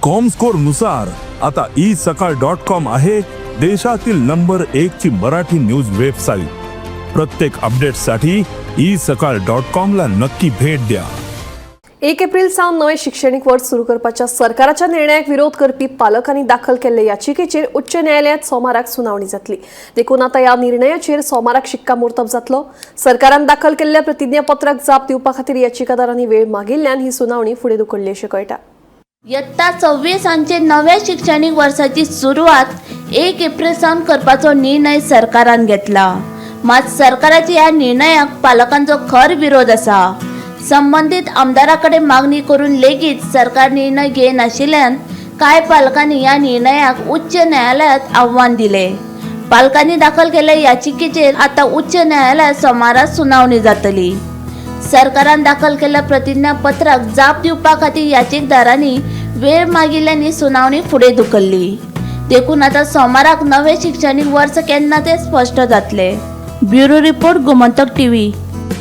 Comscore नुसार आता isakal.com आहे देशातील नंबर 1 ची मराठी न्यूज वेबसाईट। प्रत्येक अपडेटसाठी isakal.com ला नक्की भेट द्या। 1 एप्रिल सावन नवे शिक्षणिक वर्ष सुरू करपाच्या सरकाराच्या निर्णयाक विरोध करपी पालकांनी दाखल केल्ले याचिकेचेर उच्च न्यायालयात सोमाराक सुनावणी जातली। देखून आता ह्या निर्णयाचेर सोमाराक शिक्कामोर्तब जातलो। सरकारान दाखल केल्ल्या प्रतिज्ञापत्राक जाप दिवपा खातीर याचिकादारांनी वेळ मागिल्ल्यान ही सुनावणी फुडें धुकळली अशें कळटा। इयत्ता 26 नव्या शैक्षणिक वर्षाची सुरुवात 1 एप्रिल सावन करपाचो निर्णय सरकारान घेतला। मात सरकाराच्या ह्या निर्णयाक पालकांचो खर विरोध आसा। संबंधित आमदाराकडे मागणी करून लेगीत सरकार निर्णय घेनाशिल्ल्यान कांय पालकांनी ह्या निर्णयाक उच्च न्यायालयात आव्हान दिले। पालकांनी दाखल केल्ल्या याचिकेचेर आता उच्च न्यायालयात सोमारा सुनावणी जातली। सरकारान दाखल केल्ल्या प्रतिज्ञापत्राक जाप दिवपा खातीर याचिकदारांनी वेळ मागिल्ल्यान ही सुनावणी फुडें धुकल्ली। देखून आता सोमाराक नवे शिक्षणीक वर्स केन्ना ते स्पष्ट जातले। Bureau report Gomantak TV.